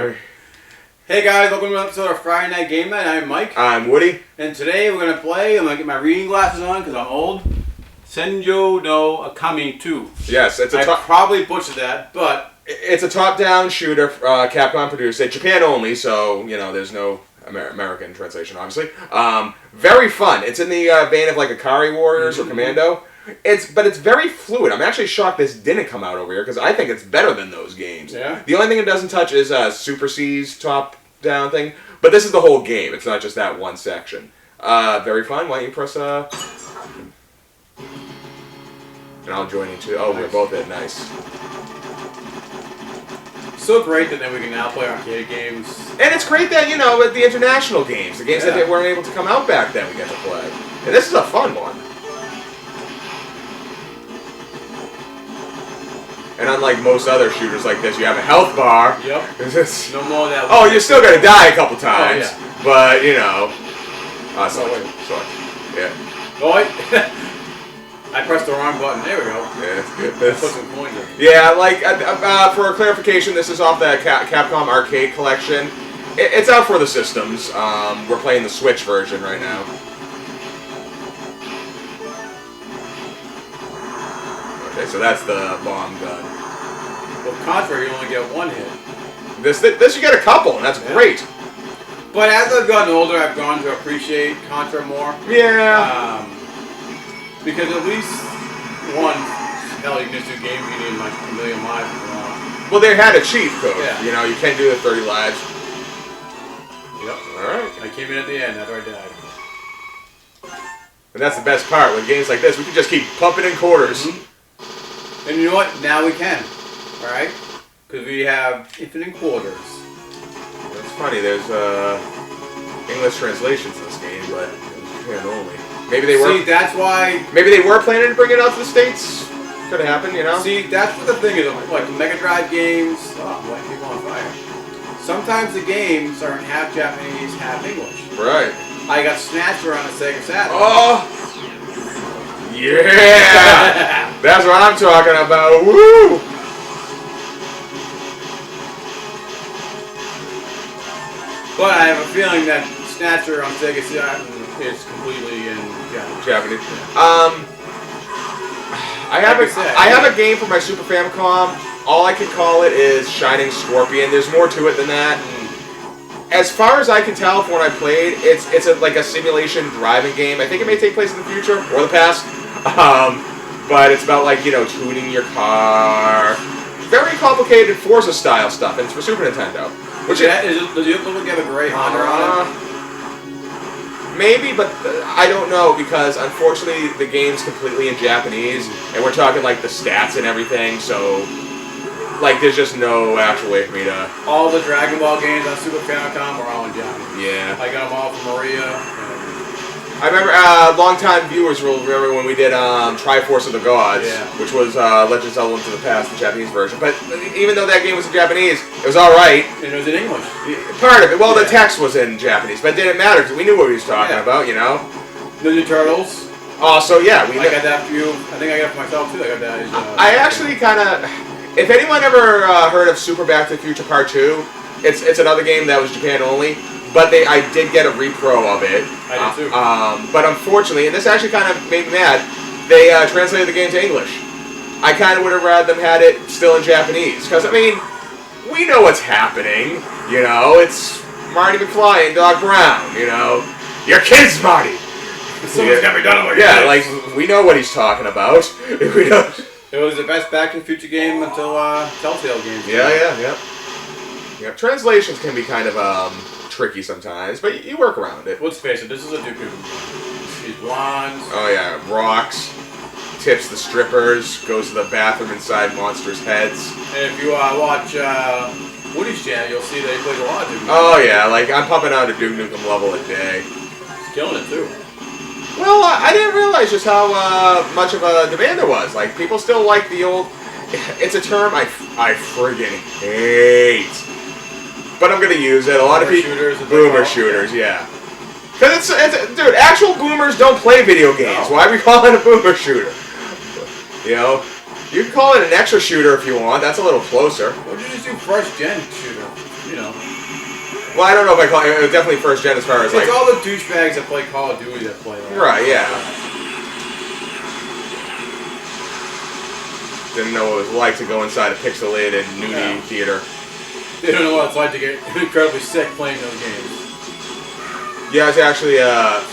Okami. Hey guys, welcome to an episode of Friday Night Game Night. I'm Mike. I'm Woody. And today we're going to play, I'm going to get my reading glasses on because I'm old, Senjo no Okami 2. Yes, I probably butchered that, but... It's a top-down shooter, Capcom produced it, Japan only, so, you know, there's no American translation, obviously. Very fun. It's in the vein of like Akari Warriors or Commando. But it's very fluid. I'm actually shocked this didn't come out over here because I think it's better than those games. Yeah. The only thing it doesn't touch is Super C's top-down thing, but this is the whole game. It's not just that one section. Very fun. Why don't you press and I'll join you too. Oh, nice. We're both at nice. So great that then we can now play arcade games. And it's great that, you know, with the international games, the games that they weren't able to come out back then, we get to play. And this is a fun one. And unlike most other shooters like this, you have a health bar. Yep. No more of that. Oh, you're still gonna die a couple times. Oh, yeah. But, you know. Sorry. Yeah. Oh, I pressed the wrong button. There we go. Yeah, put some coins in. Yeah, like, for clarification, this is off the Capcom Arcade Collection. It's out for the systems. We're playing the Switch version right now. Okay, so that's the bomb gun. Well, Contra, you only get one hit. This you get a couple, and that's great. But as I've gotten older, I've gone to appreciate Contra more. Yeah. Because at least one, hell, you can just do games you need like a million lives if you want. Well, they had a cheat code. Yeah. You know, you can't do the 30 lives. Yep. Alright. I came in at the end after I died. And that's the best part. With games like this, we can just keep pumping in quarters. And you know what? Now we can. Alright? Because we have infinite quarters. It's funny, there's English translations in this game, but it's Japan only. Maybe they were. See, that's why. Maybe they were planning to bring it out to the States. Could have happened, you know. See, that's what the thing is. Like the Mega Drive games. Oh, I'm lighting people on fire. Sometimes the games are in half Japanese, half English. Right. I got Snatcher on the Sega Saturn. Oh. Yeah. That's what I'm talking about. Woo. But I have a feeling that Snatcher on Sega Saturn is completely in Japanese. I have a game for my Super Famicom. All I can call it is Shining Scorpion. There's more to it than that. As far as I can tell from what I played, it's like a simulation driving game. I think it may take place in the future or the past. But it's about, like, you know, tuning your car. Very complicated Forza style stuff, and it's for Super Nintendo. Does it look like you have a gray Honda on it? Maybe, but I don't know, because unfortunately the game's completely in Japanese, and we're talking like the stats and everything, so like there's just no actual way for me to... All the Dragon Ball games on Super Famicom are all in Japanese. Yeah. I got them all from Maria. I remember, long-time viewers will remember when we did Triforce of the Gods, which was Legend of Zelda Into the Past, the Japanese version. But even though that game was in Japanese, it was alright. And it was in English. Part of it. Well, the text was in Japanese, but it didn't matter because we knew what he was talking about, you know? Ninja Turtles. Oh, so yeah. I got that for you. I think I got it for myself too. I got that. I actually kind of... If anyone ever heard of Super Back to the Future Part 2, it's another game that was Japan only. But I did get a repro of it. I did too. But unfortunately, and this actually kind of made me mad, they translated the game to English. I kind of would have rather them had it still in Japanese. Because, I mean, we know what's happening. You know, it's Marty McFly and Doc Brown, you know. Your kids, Marty! Something's got to be done with Yeah, like, we know what he's talking about. We don't... It was the best Back to the Future game until Telltale games. Yeah. Translations can be kind of, tricky sometimes, but you work around it. Let's face it, this is a Dooku. She's blonde. Oh yeah, rocks, tips the strippers, goes to the bathroom inside monsters' heads. And if you watch Woody's channel, you'll see that he plays a lot of Duke Nukem. Oh yeah, like I'm pumping out a Duke Nukem level a day. He's killing it too. Well, I didn't realize just how much of a demand there was. Like, people still like the old... It's a term I friggin' hate. But I'm gonna use it. A lot of people... Boomer shooters, yeah. Because dude, actual boomers don't play video games. No. Why are we calling it a boomer shooter? You know? You can call it an extra shooter if you want. That's a little closer. What did you just do first gen shooter? you know. Well, I don't know if I call it. It was definitely first gen as far as like. It's all the douchebags that play Call of Duty that play that. Right. Yeah. Didn't know what it was like to go inside a pixelated nudie theater. They don't know what it's like to get incredibly sick playing those games. Yeah, it's actually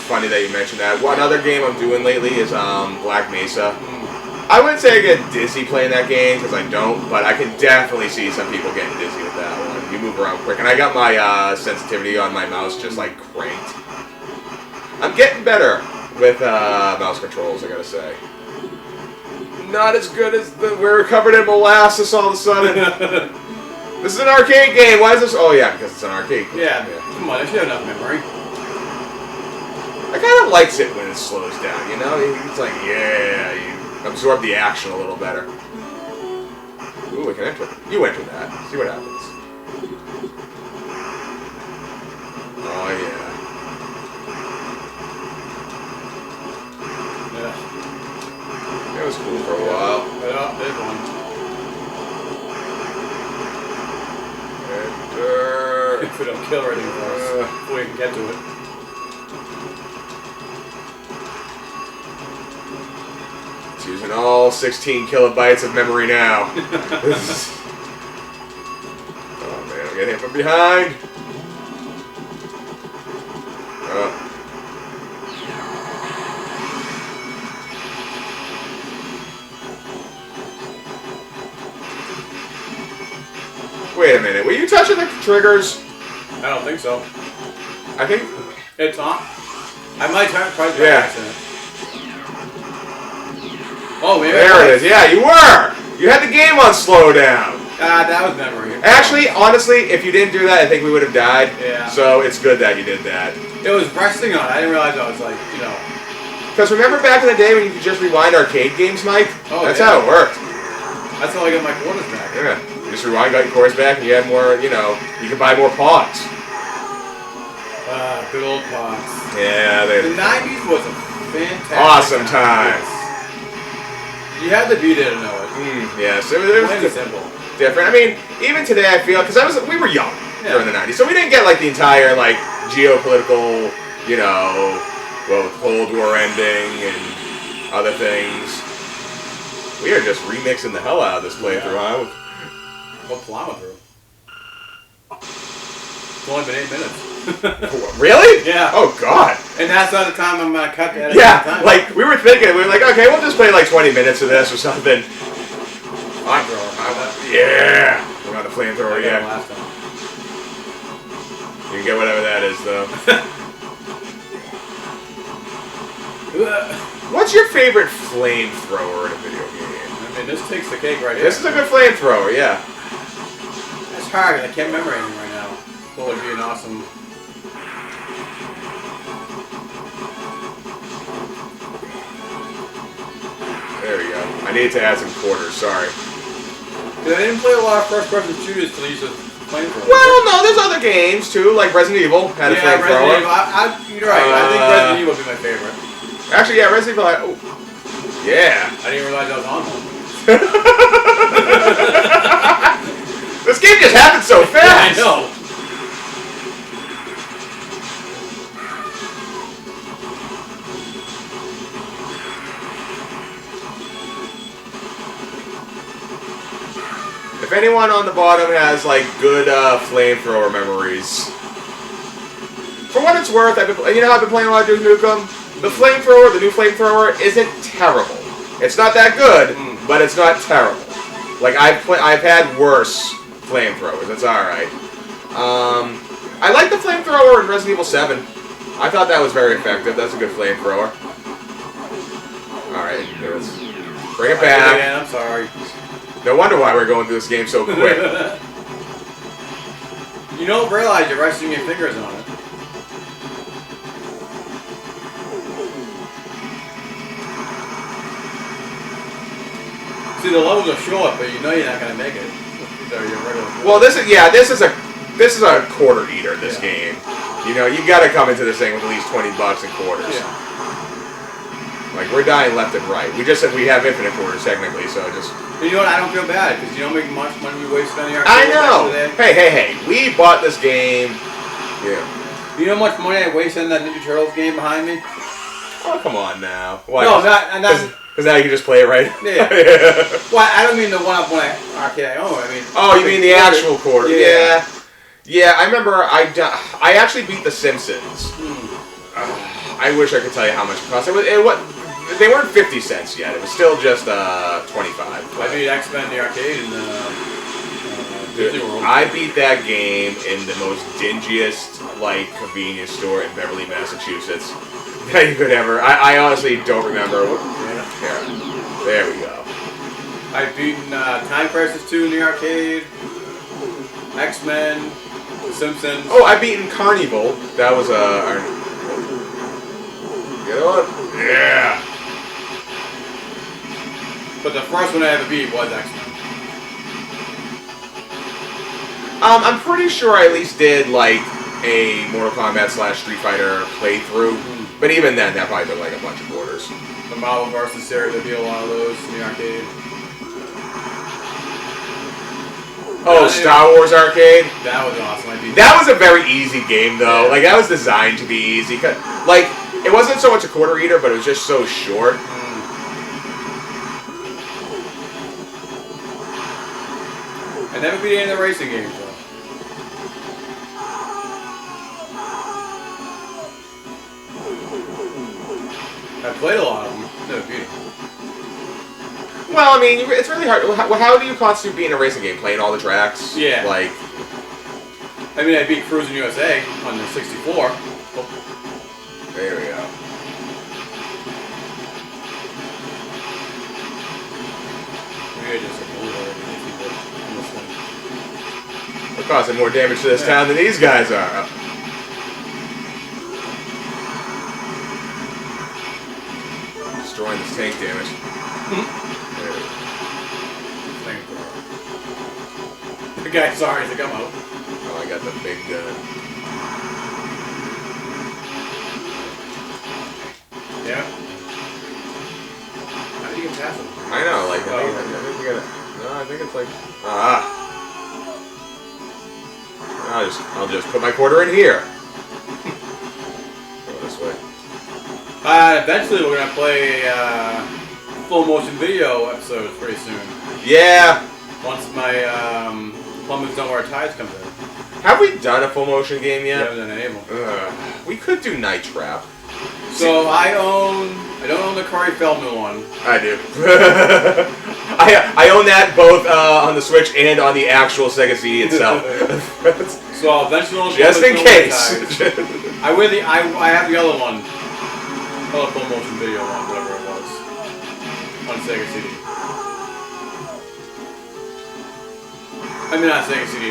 funny that you mentioned that. One other game I'm doing lately is Black Mesa. I wouldn't say I get dizzy playing that game because I don't, but I can definitely see some people getting dizzy with that one. You move around quick, and I got my sensitivity on my mouse just like cranked. I'm getting better with mouse controls, I gotta say. Not as good as we're covered in molasses all of a sudden. This is an arcade game. Why is this? Oh yeah, because it's an arcade game. Yeah. Come on, I should have enough memory. I kind of likes it when it slows down. You know, it's like you absorb the action a little better. Ooh, we can enter. You enter that. See what happens. Oh yeah. It was cool for a while. Yeah, big one. Enter. If we don't kill anything for us, before we can get to it. It's using all 16 kilobytes of memory now. Oh man, I'm getting hit from behind. Wait a minute, were you touching the triggers? I don't think so. I think it's on. I might try by accident. Oh, maybe there it is. Yeah, you were. You had the game on slow down. That was memory. Actually, honestly, if you didn't do that, I think we would have died. Yeah. So it's good that you did that. It was resting on. I didn't realize I was like, you know. Because remember back in the day when you could just rewind arcade games, Mike? Oh, that's how it worked. That's how I got my quarters back. Yeah. You just rewind, got your quarters back, and you had more, you know, you could buy more pods. Good old pods. Yeah, the 90s was a fantastic awesome time. You had to be there to know it. Yes, it was simple. Different. I mean, even today I feel, because we were young during the 90s, so we didn't get like the entire like geopolitical, you know, well, with Cold War ending and other things. We are just remixing the hell out of this playthrough, huh? What plowing through? It's only been 8 minutes. Really? Yeah. Oh God. And that's not the time I'm gonna cut that. Yeah. Like we were thinking, we were like, okay, we'll just play like 20 minutes of this or something. Yeah. We're not the flamethrower yet. You can get whatever that is, though. What's your favorite flamethrower in a video game? I mean, this takes the cake right here. This is a good flamethrower, yeah. It's hard. I can't remember anything right now. What would be an awesome... There we go. I need to add some quarters, sorry. I didn't play a lot of first-person shooters till you used a flamethrower. Well, no, there's other games, too, like Resident Evil had a flamethrower. You're right. I think Resident Evil would be my favorite. Actually, yeah, Resident Evil, oh. Yeah. I didn't realize I was on one. This game just happened so fast! Yeah, I know. If anyone on the bottom has, like, good flamethrower memories, for what it's worth, you know how I've been playing a lot of Duke Nukem? The flamethrower, the new flamethrower, isn't terrible. It's not that good, but it's not terrible. Like, I've had worse flamethrowers. It's alright. I like the flamethrower in Resident Evil 7. I thought that was very effective. That's a good flamethrower. Alright, let's bring it back. Yeah, I'm sorry. No wonder why we're going through this game so quick. You don't realize you're resting your fingers on it. See, the levels are short, but you know you're not going to make it. So you're regular. Well, this is a quarter eater. This game, you know, you got to come into this thing with at least $20 in quarters. Yeah. Like Like, we're dying left and right. We just said we have infinite quarters, technically, so just... You know what? I don't feel bad, because you don't make much money we wasted on the arcade. I know! Hey, we bought this game... Yeah. You know how much money I wasted on that Ninja Turtles game behind me? Oh, come on now. Why? No, not... Because now you can just play it right? Yeah. Well, I don't mean the one arcade I own. I mean... Oh, you mean the actual quarter? Yeah. Yeah, I remember I actually beat The Simpsons. I wish I could tell you how much it cost. They weren't 50 cents yet. It was still just 25. I beat X-Men in the arcade in Disney World. I beat that game in the most dingiest convenience store in Beverly, Massachusetts that you could ever. I honestly don't remember. There we go. I've beaten Time Crisis 2 in the arcade. X-Men. The Simpsons. Oh, I've beaten Carnival. That was you know what? Yeah. But the first one I ever beat was X-Men. I'm pretty sure I at least did a Mortal Kombat / Street Fighter playthrough. But even then, that probably took a bunch of quarters. The Marvel vs. series, I beat a lot of those in the arcade. Oh, Star Wars Arcade? That was awesome. That was a very easy game, though. Yeah. That was designed to be easy. It wasn't so much a quarter eater, but it was just so short. I never beat any of the racing games, though. I played a lot of them. Never beat them. Well, I mean, it's really hard. How do you constitute being a racing game? Playing all the tracks? Yeah. I mean, I beat Cruis'n USA on the 64. There we go. Maybe I just We're causing more damage to this town than these guys are. Destroying this tank damage. The guy's sorry to come out. Oh, I got the big gun. Yeah. How do you get past him? I know, I think we gotta. No, I think it's I'll just put my quarter in here. Go this way. Eventually we're gonna play full motion video episodes pretty soon. Yeah. Once my Plumbing's Don't Wear Ties comes in. Have we done a full motion game yet? We haven't done any of them. We could do Night Trap. So I don't own the Corey Feldman one. I do. I own that both on the Switch and on the actual Sega CD itself. So I'll eventually own just in case. I have the other one. The full motion video one, whatever it was, on Sega CD. I mean, not Sega CD.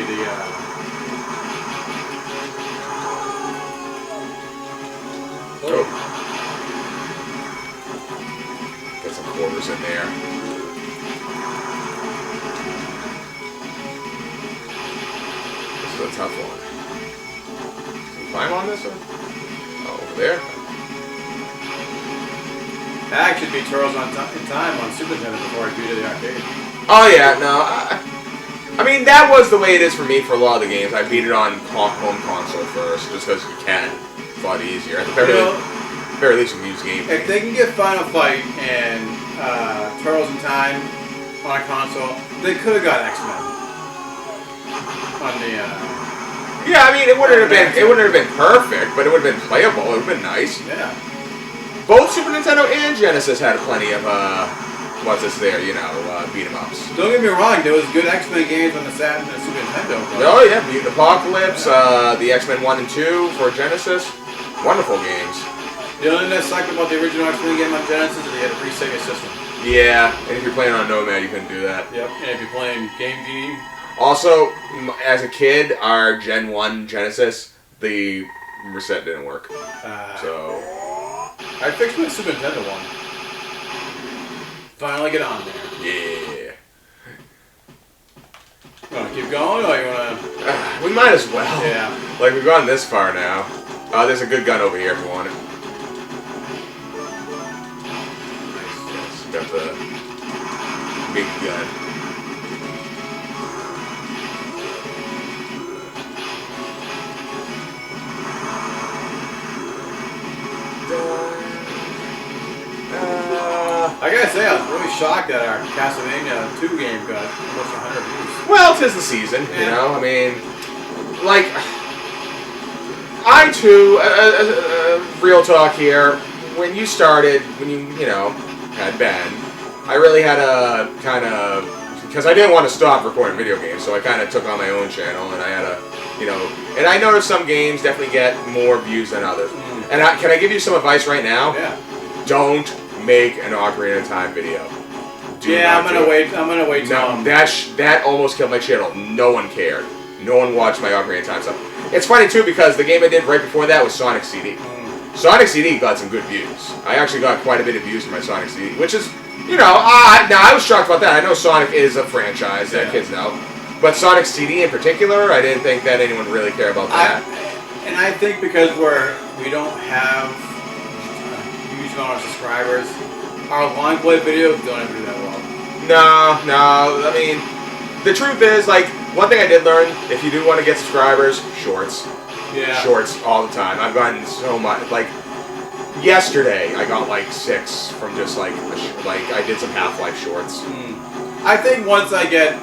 Get some quarters in there. This is a tough one. Can you climb on this one? Oh, over there? I actually beat Turtles in time on Super Nintendo before I beat it in the arcade. Oh yeah, no. I mean, that was the way it is for me for a lot of the games. I beat it on home console first, just because you can. It's a lot easier. At the very least, you can use game. If they can get Final Fight and Turtles in Time on a console, they could have got X-Men on the. Yeah, I mean, it wouldn't have been perfect, but it would have been playable. It would have been nice. Yeah. Both Super Nintendo and Genesis had plenty of beat 'em ups. Don't get me wrong, there was good X-Men games on the Saturn and the Super Nintendo. Oh yeah, Mutant Apocalypse, the X-Men 1 and 2 for Genesis, wonderful games. The only thing that sucked about the original X-Men game on Genesis is they had a free Sega system. Yeah, and if you're playing on Nomad, you couldn't do that. Yep, and if you're playing Game Genie. Also, as a kid, our Gen 1 Genesis, the reset didn't work. So I fixed my Super Nintendo one. Finally get on there. Yeah. You wanna keep going, or you wanna? We might as well. Yeah. We've gone this far now. There's a good gun over here if you want it. got the big gun. I gotta say, I was really shocked that our Castlevania 2 game got almost 100 views. Well, 'tis the season, you know. I mean, like, I too, real talk here. When you started, when you know, had Ben, I really had a kind of, because I didn't want to stop recording video games, so I kind of took on my own channel, and I had a, you know, and I noticed some games definitely get more views than others. And can I give you some advice right now? Yeah. Don't make an Ocarina of Time video. I'm gonna wait. I'm gonna wait. No, that almost killed my channel. No one cared. No one watched my Ocarina of Time stuff. It's funny too because the game I did right before that was Sonic CD. Sonic CD got some good views. I actually got quite a bit of views for my Sonic CD, which is, you know, now I was shocked about that. I know Sonic is a franchise that kids know, but Sonic CD in particular, I didn't think that anyone really cared about that. And I think because we don't have a huge amount of subscribers, our long play videos don't ever do that well. No. I mean, the truth is, like, one thing I did learn, if you do want to get subscribers, shorts. Yeah. Shorts all the time. I've gotten so much. Like, yesterday, I got like 6 from just like I did some Half-Life shorts. I think once I get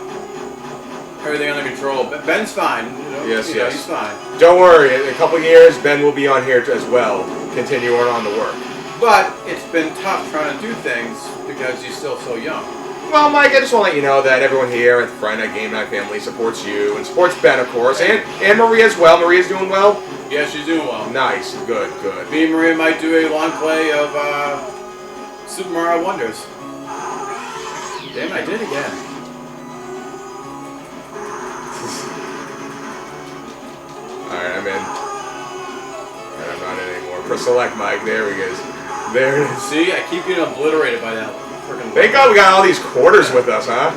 everything under control, Ben's fine. You know, yes. He's fine. Don't worry. In a couple years, Ben will be on here as well, continuing on the work. But it's been tough trying to do things because he's still so young. Well, Mike, I just want to let you know that everyone here at the Friday Night Game Night family supports you and supports Ben, of course, and Maria as well. Maria's doing well? Yeah, she's doing well. Nice. Good. Me and Maria might do a long play of Super Mario Wonders. Damn, I did again. Alright, I'm in. And I'm not in anymore. Press select, Mike. There we go. There it is. See, I keep getting obliterated by that freaking. Thank God we got all these quarters with us, huh?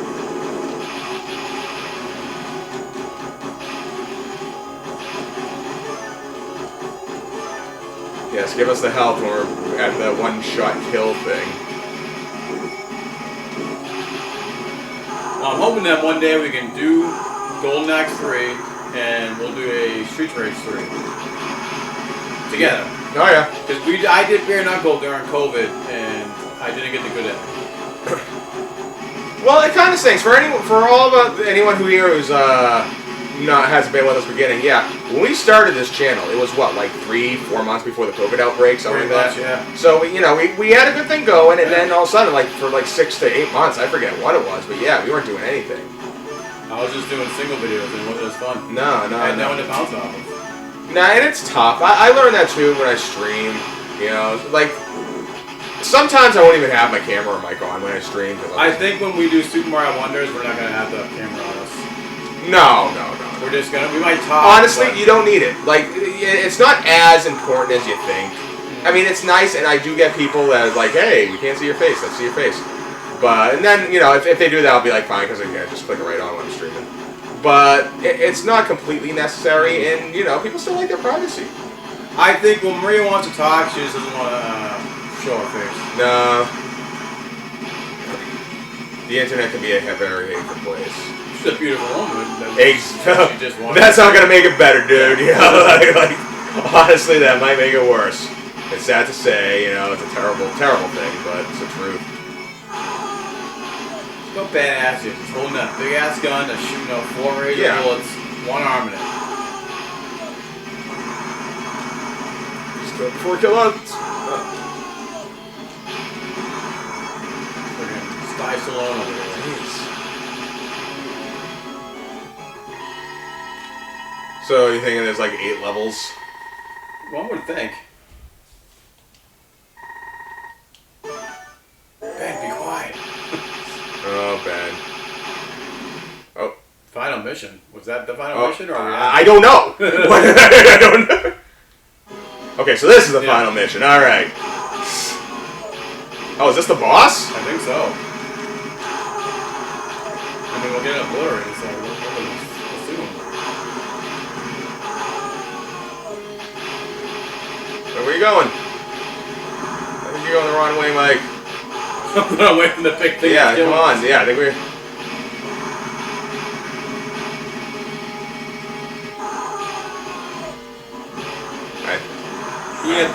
Yes, give us the health when we're at the one-shot kill thing. Well, I'm hoping that one day we can do Golden Axe 3 and we'll do a Street Rage 3 together. Oh yeah. Because I did bare knuckle during COVID and I didn't get the good at it. Well, it kind of stinks for anyone who here who's hasn't been with us beginning. Yeah, when we started this channel, it was what, like 3-4 months before the COVID outbreak, something like that. Yeah. So we had a good thing going, and then all of a sudden, like for like 6 to 8 months, I forget what it was, but yeah, we weren't doing anything. I was just doing single videos and it wasn't as fun. No. I had no one to bounce off of. Nah, and it's tough. I learned that too when I stream. You know, like sometimes I won't even have my camera or mic on when I stream. I think when we do Super Mario Wonders, we're not gonna have the camera on us. No. We're just gonna. We might talk. Honestly, you don't need it. Like, it's not as important as you think. I mean, it's nice, and I do get people that are like, "Hey, we can't see your face. Let's see your face." But and then if they do that, I'll be like, "Fine," because I can just click it right on when I'm streaming. But it's not completely necessary, and people still like their privacy. I think when Maria wants to talk, she just doesn't want to show her face. No. The internet can be a very hateful place. She's a beautiful woman. That's not gonna make it better, dude. Like, honestly, that might make it worse. It's sad to say, it's a terrible, terrible thing, but it's the truth. Go badass here. Just holding that big ass gun that's shooting out 4 razor bullets, one arm in it. Just go before kill out. Friggin' Spy Stallone over there. So you thinking there's like 8 levels? One would think. Ben, be quiet. Oh, Ben. Oh. Final mission. Was that the final mission? Or I don't know. I don't know. Okay, so this is the final mission. All right. Oh, is this the boss? I think so. I mean, we'll get it obliterated, so we'll assume. Where are you going? I think you're going the wrong way, Mike. I'm going away from the big thing. Yeah, come on. Yeah, I think we're... Alright. Yeah.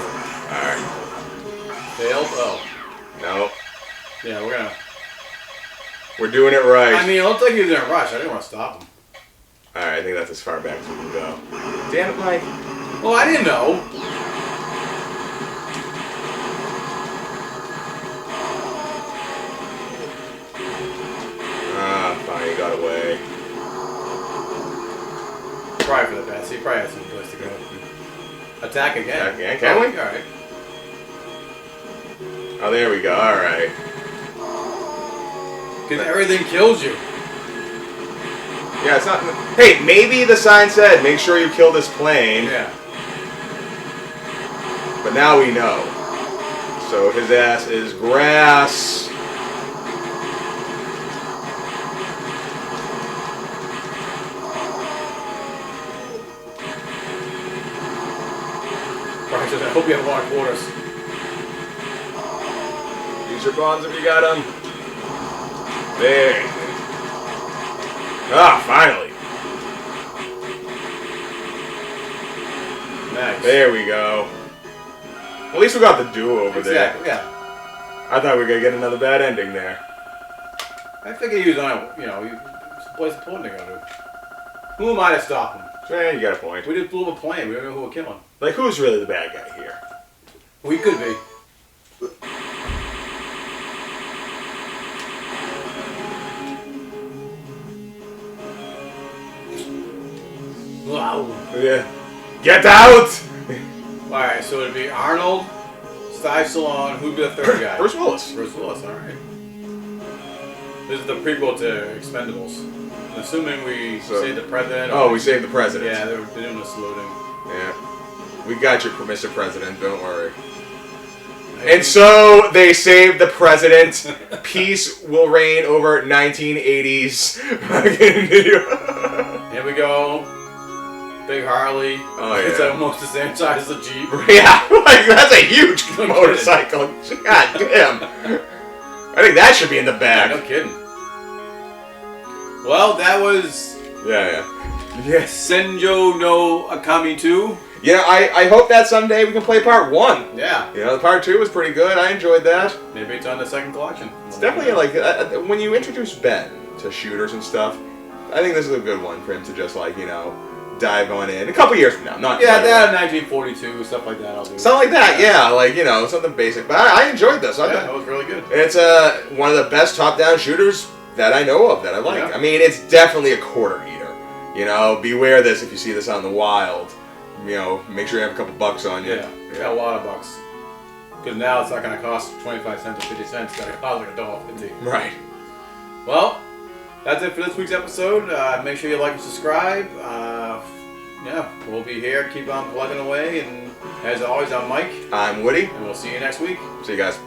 Alright. Failed? Oh. No. Yeah, we're gonna... We're doing it right. I mean, it looked like he was in a rush. I didn't want to stop him. Alright, I think that's as far back as we can go. Damn it, Mike. Well, I didn't know. Ah, fine, he got away. Probably for the best. He probably has some place to go. Attack again. Attack again, can we? Alright. Oh, there we go. Alright. Because everything kills you. Yeah, it's not... Hey, maybe the sign said, make sure you kill this plane. Yeah. But now we know. So his ass is grass. Right, I hope you have a lot of quarters. Use your bombs if you got them. There. Ah, finally. Nice. There we go. At least we got the duo over there. Yeah. I thought we were going to get another bad ending there. I figured he was on a, some place important to go to. Who am I to stop him? Yeah, you got a point. We just blew up a plane. We don't know who we're killing. Like, who's really the bad guy here? We could be. Wow. Yeah. Get out! Alright, so it'd be Arnold, Steve Stallone, who'd be the third guy? Bruce Willis. Bruce Willis, alright. This is the prequel to Expendables. I'm assuming we saved the president. Oh, we saved the president. Yeah, they're doing the saluting. Yeah. We got you, Mr. President, don't worry. And so they saved the president. Peace will reign over 1980s. Here we go. Big Harley. Oh, yeah. It's almost the same size as the Jeep. Yeah, like, that's a huge motorcycle. God damn. I think that should be in the bag. Yeah, no kidding. Well, that was... Yeah. Senjo no Okami 2. Yeah, I hope that someday we can play part 1. Yeah. You know, the part 2 was pretty good. I enjoyed that. Maybe it's on the second collection. It's definitely like, when you introduce Ben to shooters and stuff, I think this is a good one for him to just, like, dive on in. A couple years from now. Not yeah, that 1942, stuff like that I'll do. Something like that, yeah. Like, something basic. But I enjoyed this. Yeah, that was really good. It's one of the best top-down shooters that I know of that I like. Yeah. I mean, it's definitely a quarter eater. Beware this if you see this out in the wild. Make sure you have a couple bucks on you. Yeah, a lot of bucks. Because now it's not going to cost 25 cents or 50 cents. It's going to cost like $1.50. Right. Well, that's it for this week's episode. Make sure you like and subscribe. Yeah, we'll be here. Keep on plugging away. And as always, I'm Mike. I'm Woody. And we'll see you next week. See you guys.